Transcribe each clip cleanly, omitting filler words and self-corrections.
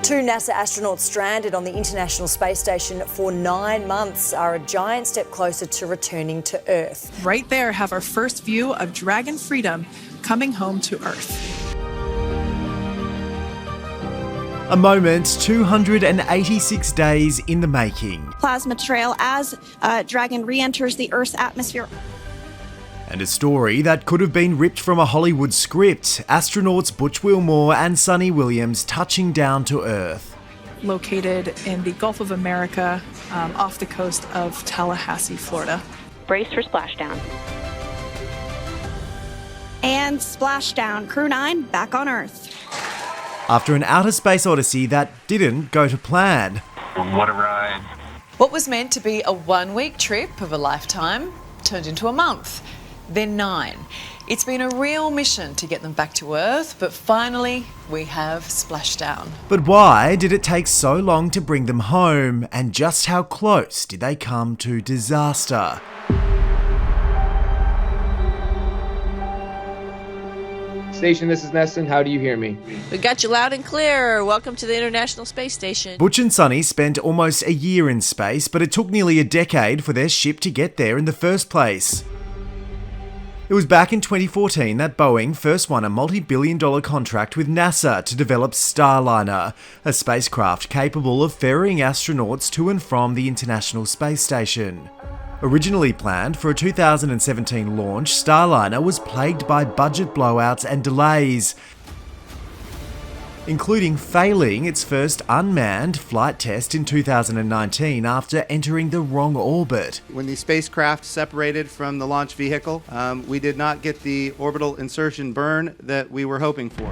Two NASA astronauts stranded on the International Space Station for 9 months are a giant step closer to returning to Earth. Right there, have our first view of Dragon Freedom coming home to Earth. A moment 286 days in the making. Plasma trail as Dragon re-enters the Earth's atmosphere. And a story that could have been ripped from a Hollywood script. Astronauts Butch Wilmore and Suni Williams touching down to Earth. Located in the Gulf of America, off the coast of Tallahassee, Florida. Brace for splashdown. And splashdown. Crew 9 back on Earth. After an outer space odyssey that didn't go to plan. What a ride. What was meant to be a one-week trip of a lifetime turned into a month, then 9. It's been a real mission to get them back to Earth, but finally we have splashdown. But why did it take so long to bring them home? And just how close did they come to disaster? Station, this is Neston. How do you hear me? We got you loud and clear. Welcome to the International Space Station. Butch and Suni spent almost a year in space, but it took nearly a decade for their ship to get there in the first place. It was back in 2014 that Boeing first won a multi-billion-dollar contract with NASA to develop Starliner, a spacecraft capable of ferrying astronauts to and from the International Space Station. Originally planned for a 2017 launch, Starliner was plagued by budget blowouts and delays, including failing its first unmanned flight test in 2019 after entering the wrong orbit. When the spacecraft separated from the launch vehicle, we did not get the orbital insertion burn that we were hoping for.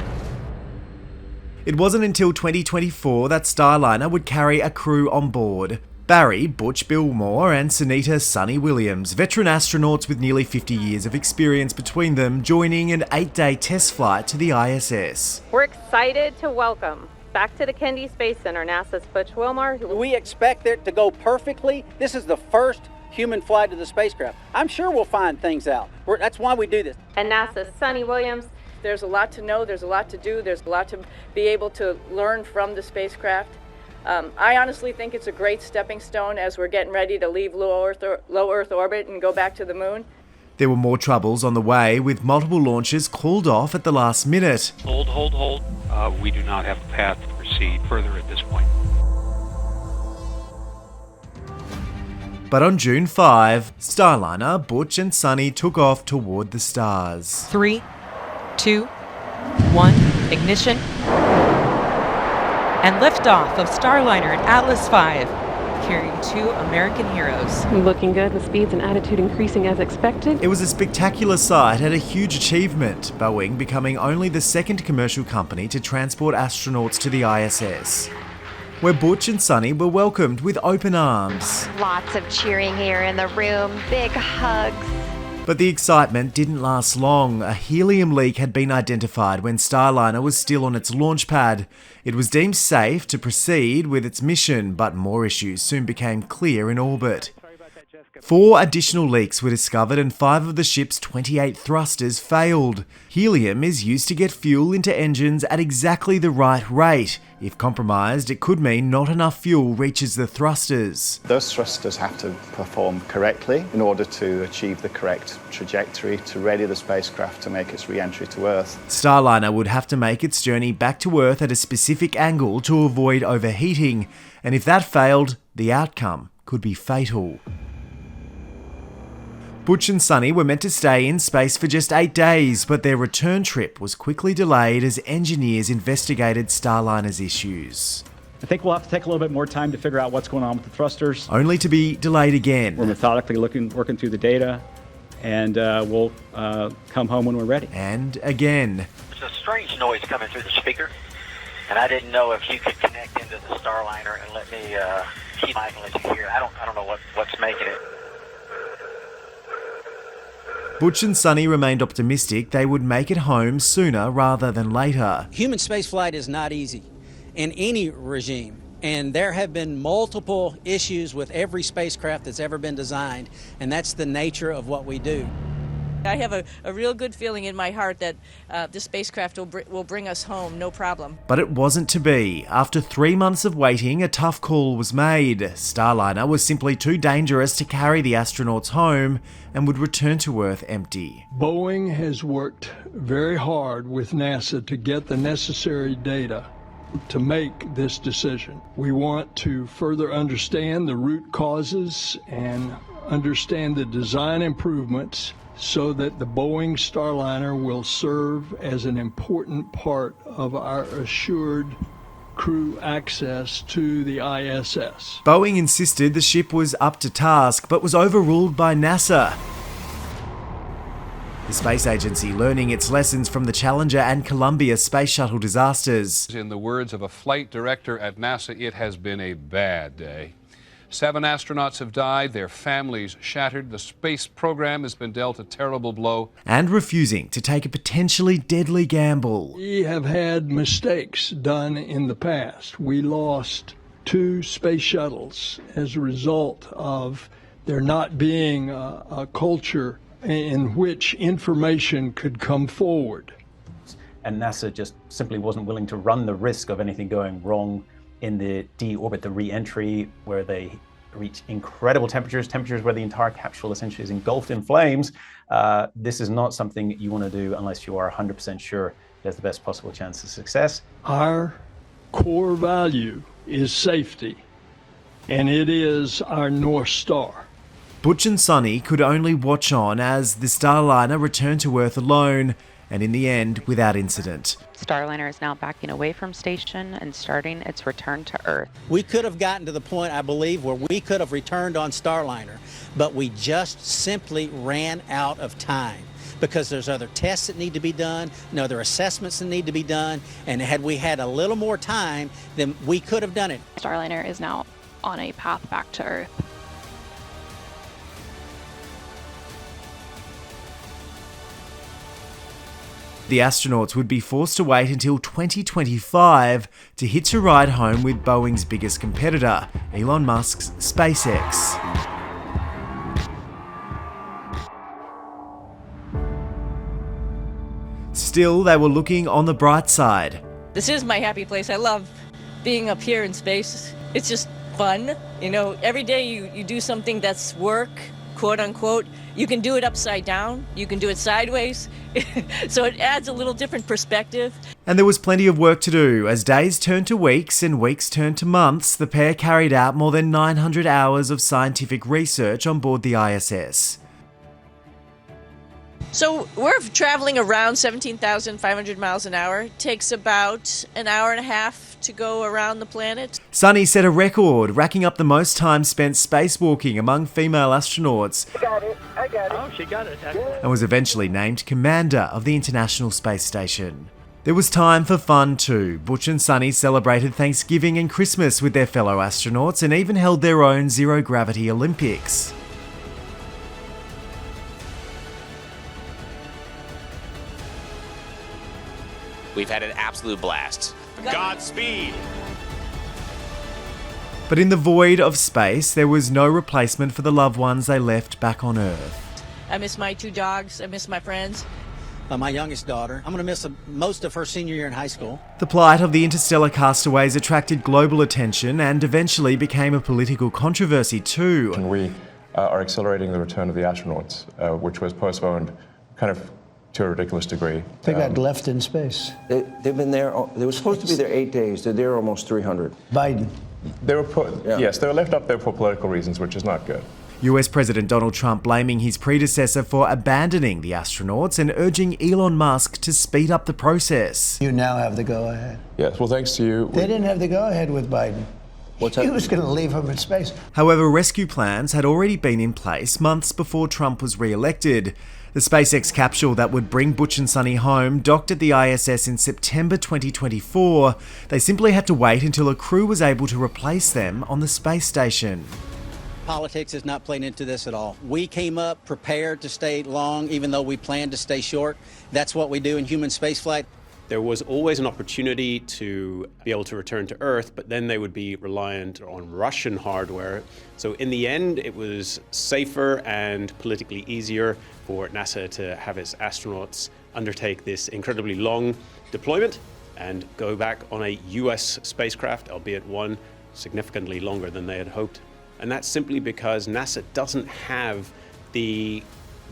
It wasn't until 2024 that Starliner would carry a crew on board. Barry, Butch Wilmore and Sunita Suni Williams, veteran astronauts with nearly 50 years of experience between them, joining an 8-day test flight to the ISS. We're excited to welcome back to the Kennedy Space Center NASA's Butch Wilmore. We expect it to go perfectly. This is the first human flight of the spacecraft. I'm sure we'll find things out. That's why we do this. And NASA's Suni Williams. There's a lot to know, there's a lot to do, there's a lot to be able to learn from the spacecraft. I honestly think it's a great stepping stone as we're getting ready to leave low Earth orbit and go back to the moon. There were more troubles on the way, with multiple launches called off at the last minute. Hold. We do not have a path to proceed further at this point. But on June 5, Starliner, Butch and Suni took off toward the stars. 3, 2, 1, ignition. And liftoff of Starliner and Atlas V, carrying 2 American heroes. Looking good with speeds and attitude increasing as expected. It was a spectacular sight and a huge achievement, Boeing becoming only the second commercial company to transport astronauts to the ISS, where Butch and Suni were welcomed with open arms. Lots of cheering here in the room, big hugs. But the excitement didn't last long. A helium leak had been identified when Starliner was still on its launch pad. It was deemed safe to proceed with its mission, but more issues soon became clear in orbit. 4 additional leaks were discovered and 5 of the ship's 28 thrusters failed. Helium is used to get fuel into engines at exactly the right rate. If compromised, it could mean not enough fuel reaches the thrusters. Those thrusters have to perform correctly in order to achieve the correct trajectory to ready the spacecraft to make its re-entry to Earth. Starliner would have to make its journey back to Earth at a specific angle to avoid overheating, and if that failed, the outcome could be fatal. Butch and Suni were meant to stay in space for just 8 days, but their return trip was quickly delayed as engineers investigated Starliner's issues. I think we'll have to take a little bit more time to figure out what's going on with the thrusters. Only to be delayed again. We're methodically working through the data, and we'll come home when we're ready. And again. There's a strange noise coming through the speaker, and I didn't know if you could connect into the Starliner and let me keep mic and let you hear. I don't know what's making it. Butch and Suni remained optimistic they would make it home sooner rather than later. Human spaceflight is not easy in any regime, and there have been multiple issues with every spacecraft that's ever been designed, and that's the nature of what we do. I have a real good feeling in my heart that this spacecraft will bring us home, no problem. But it wasn't to be. After 3 months of waiting, a tough call was made. Starliner was simply too dangerous to carry the astronauts home and would return to Earth empty. Boeing has worked very hard with NASA to get the necessary data to make this decision. We want to further understand the root causes and understand the design improvements so that the Boeing Starliner will serve as an important part of our assured crew access to the ISS. Boeing insisted the ship was up to task, but was overruled by NASA. The space agency learning its lessons from the Challenger and Columbia space shuttle disasters. In the words of a flight director at NASA, it has been a bad day. 7 astronauts have died, their families shattered. The space program has been dealt a terrible blow. And refusing to take a potentially deadly gamble. We have had mistakes done in the past. We lost 2 space shuttles as a result of there not being a culture in which information could come forward. And NASA just simply wasn't willing to run the risk of anything going wrong in the deorbit, the re-entry, where they reach incredible temperatures where the entire capsule essentially is engulfed in flames. This is not something you want to do unless you are 100% sure it has the best possible chance of success. Our core value is safety, and it is our North Star. Butch and Suni could only watch on as the Starliner returned to Earth alone, and in the end, without incident. Starliner is now backing away from station and starting its return to Earth. We could have gotten to the point, I believe, where we could have returned on Starliner, but we just simply ran out of time because there's other tests that need to be done, and other assessments that need to be done, and had we had a little more time, then we could have done it. Starliner is now on a path back to Earth. The astronauts would be forced to wait until 2025 to hitch a ride home with Boeing's biggest competitor, Elon Musk's SpaceX. Still, they were looking on the bright side. This is my happy place. I love being up here in space. It's just fun. You know, every day you do something that's work, quote unquote. You can do it upside down. You can do it sideways. So it adds a little different perspective. And there was plenty of work to do. As days turned to weeks and weeks turned to months, the pair carried out more than 900 hours of scientific research on board the ISS. So we're traveling around 17,500 miles an hour. It takes about an hour and a half to go around the planet. Suni set a record, racking up the most time spent spacewalking among female astronauts. I got it. Oh, she got it. And was eventually named commander of the International Space Station. There was time for fun too. Butch and Suni celebrated Thanksgiving and Christmas with their fellow astronauts and even held their own zero-gravity Olympics. We've had an absolute blast. Godspeed! But in the void of space, there was no replacement for the loved ones they left back on Earth. I miss my 2 dogs. I miss my friends. My youngest daughter. I'm going to miss most of her senior year in high school. The plight of the interstellar castaways attracted global attention and eventually became a political controversy too. We are accelerating the return of the astronauts, which was postponed kind of to a ridiculous degree. They got left in space. They've been there, they were supposed to be there 8 days. They're there almost 300. Biden. They were yes, they were left up there for political reasons, which is not good. US President Donald Trump blaming his predecessor for abandoning the astronauts and urging Elon Musk to speed up the process. You now have the go-ahead. Yes, well, thanks to you. They didn't have the go-ahead with Biden. He was going to leave him in space. However, rescue plans had already been in place months before Trump was re-elected. The SpaceX capsule that would bring Butch and Suni home docked at the ISS in September 2024. They simply had to wait until a crew was able to replace them on the space station. Politics is not playing into this at all. We came up prepared to stay long, even though we planned to stay short. That's what we do in human spaceflight. There was always an opportunity to be able to return to Earth, but then they would be reliant on Russian hardware. So in the end, it was safer and politically easier for NASA to have its astronauts undertake this incredibly long deployment and go back on a US spacecraft, albeit one significantly longer than they had hoped. And that's simply because NASA doesn't have the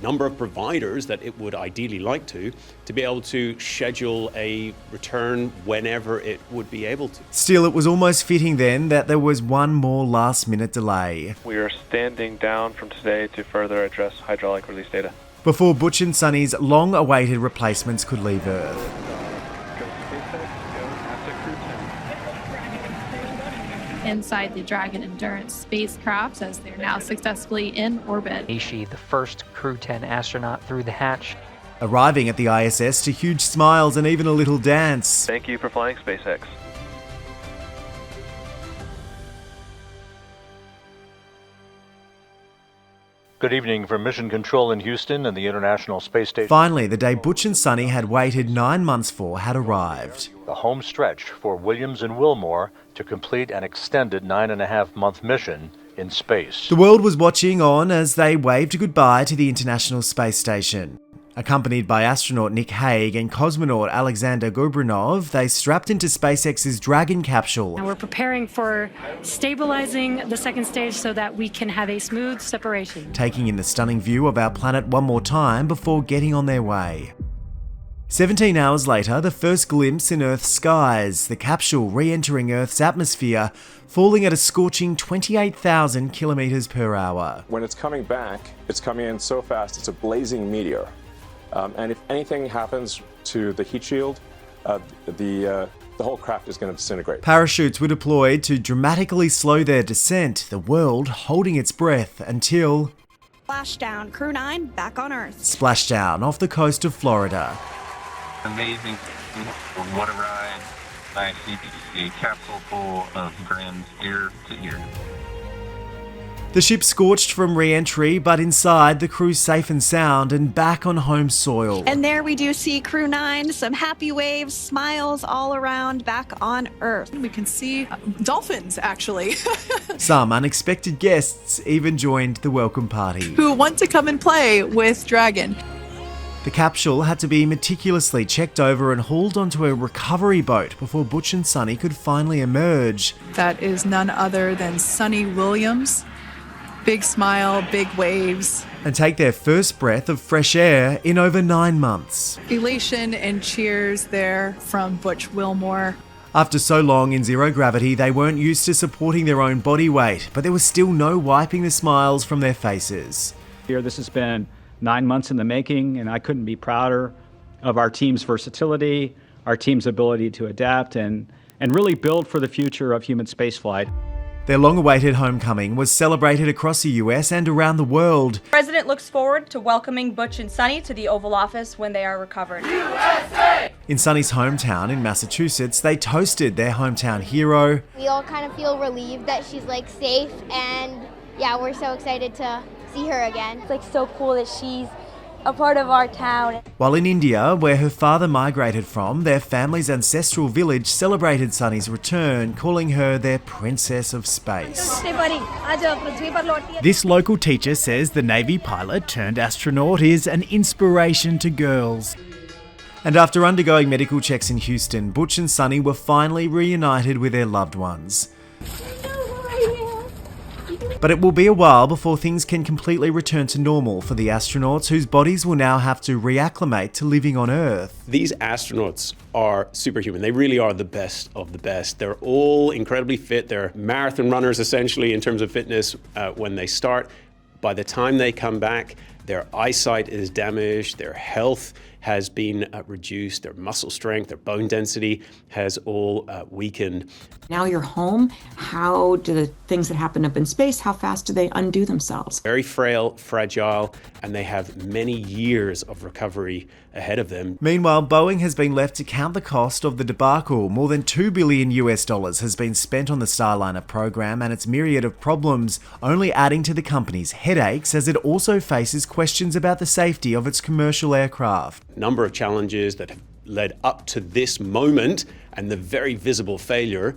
number of providers that it would ideally like to be able to schedule a return whenever it would be able to. Still, it was almost fitting then that there was one more last-minute delay. We are standing down from today to further address hydraulic release data. Before Butch and Suni's long-awaited replacements could leave Earth. Inside the Dragon Endurance spacecraft as they're now successfully in orbit. Nishi, the first Crew 10 astronaut through the hatch. Arriving at the ISS to huge smiles and even a little dance. Thank you for flying SpaceX. Good evening from Mission Control in Houston and the International Space Station. Finally, the day Butch and Suni had waited 9 months for had arrived. The home stretch for Williams and Wilmore to complete an extended 9.5-month mission in space. The world was watching on as they waved goodbye to the International Space Station. Accompanied by astronaut Nick Hague and cosmonaut Alexander Gobrinov, they strapped into SpaceX's Dragon capsule. And we're preparing for stabilizing the second stage so that we can have a smooth separation. Taking in the stunning view of our planet one more time before getting on their way. 17 hours later, the first glimpse in Earth's skies, the capsule re-entering Earth's atmosphere, falling at a scorching 28,000 kilometers per hour. When it's coming back, it's coming in so fast, it's a blazing meteor. And if anything happens to the heat shield, the whole craft is going to disintegrate. Parachutes were deployed to dramatically slow their descent, the world holding its breath until... Splashdown, Crew 9 back on Earth. Splashdown off the coast of Florida. Amazing. What a ride. I see a capsule full of grins ear to ear. The ship scorched from re-entry, but inside the crew's safe and sound and back on home soil. And there we do see Crew 9, some happy waves, smiles all around, back on Earth. We can see dolphins, actually. Some unexpected guests even joined the welcome party. Who want to come and play with Dragon. The capsule had to be meticulously checked over and hauled onto a recovery boat before Butch and Suni could finally emerge. That is none other than Suni Williams. Big smile, big waves. And take their first breath of fresh air in over 9 months. Elation and cheers there from Butch Wilmore. After so long in zero gravity, they weren't used to supporting their own body weight, but there was still no wiping the smiles from their faces. This has been 9 months in the making, and I couldn't be prouder of our team's versatility, our team's ability to adapt, and really build for the future of human spaceflight. Their long-awaited homecoming was celebrated across the US and around the world. The President looks forward to welcoming Butch and Suni to the Oval Office when they are recovered. USA! In Suni's hometown in Massachusetts, they toasted their hometown hero. We all kind of feel relieved that she's safe, and yeah, we're so excited to see her again. It's so cool that she's a part of our town. While in India, where her father migrated from, their family's ancestral village celebrated Suni's return, calling her their princess of space. This local teacher says the Navy pilot turned astronaut is an inspiration to girls. And after undergoing medical checks in Houston, Butch and Suni were finally reunited with their loved ones. But it will be a while before things can completely return to normal for the astronauts whose bodies will now have to reacclimate to living on Earth. These astronauts are superhuman. They really are the best of the best. They're all incredibly fit. They're marathon runners, essentially, in terms of fitness when they start. By the time they come back, their eyesight is damaged, their health has been reduced, their muscle strength, their bone density has all weakened. Now you're home. How do the things that happen up in space, how fast do they undo themselves? Very frail, fragile, and they have many years of recovery ahead of them. Meanwhile, Boeing has been left to count the cost of the debacle. More than $2 billion has been spent on the Starliner program and its myriad of problems, only adding to the company's headaches as it also faces questions about the safety of its commercial aircraft. Number of challenges that have led up to this moment, and the very visible failure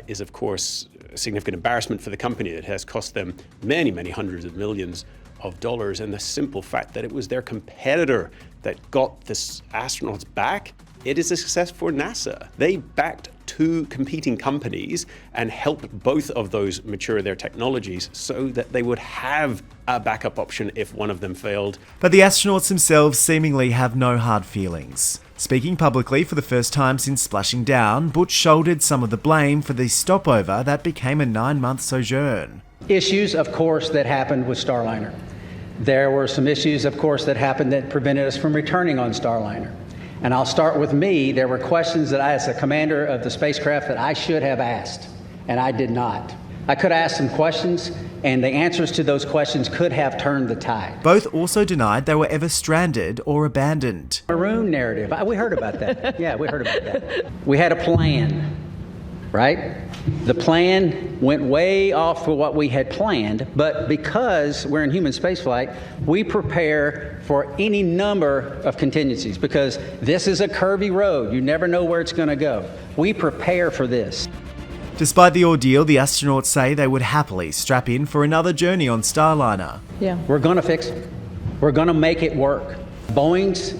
is, of course, a significant embarrassment for the company. It has cost them many, many hundreds of millions of dollars, and the simple fact that it was their competitor that got this astronauts back, it is a success for NASA. They backed two competing companies and helped both of those mature their technologies so that they would have a backup option if one of them failed. But the astronauts themselves seemingly have no hard feelings. Speaking publicly for the first time since splashing down, Butch shouldered some of the blame for the stopover that became a 9-month sojourn. Issues, of course, that happened with Starliner. There were some issues, of course, that happened that prevented us from returning on Starliner. And I'll start with me. There were questions that I, as the commander of the spacecraft, that I should have asked, and I did not. I could ask some questions, and the answers to those questions could have turned the tide. Both also denied they were ever stranded or abandoned. Maroon narrative. We heard about that. Yeah, we heard about that. We had a plan, right? The plan went way off for what we had planned, but because we're in human spaceflight, we prepare for any number of contingencies because this is a curvy road. You never know where it's going to go. We prepare for this. Despite the ordeal, the astronauts say they would happily strap in for another journey on Starliner. Yeah. We're going to fix it. We're going to make it work. Boeing's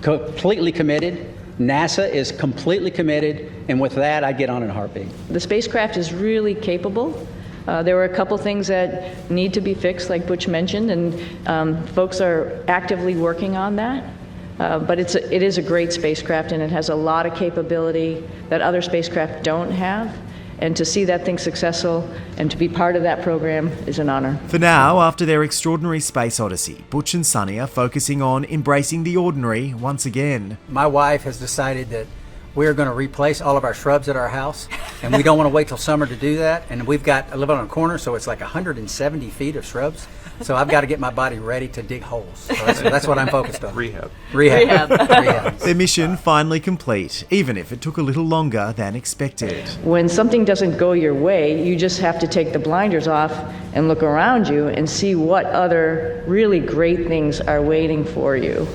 completely committed. NASA is completely committed, and with that, I get on in a heartbeat. The spacecraft is really capable. There were a couple things that need to be fixed, like Butch mentioned, and folks are actively working on that. But it is a great spacecraft, and it has a lot of capability that other spacecraft don't have. And to see that thing successful and to be part of that program is an honor. For now, after their extraordinary space odyssey, Butch and Suni are focusing on embracing the ordinary once again. My wife has decided that we're going to replace all of our shrubs at our house, and we don't want to wait till summer to do that. And I live on a corner, so it's like 170 feet of shrubs. So I've got to get my body ready to dig holes. So that's what I'm focused on. Rehab. Their mission finally complete, even if it took a little longer than expected. When something doesn't go your way, you just have to take the blinders off and look around you and see what other really great things are waiting for you.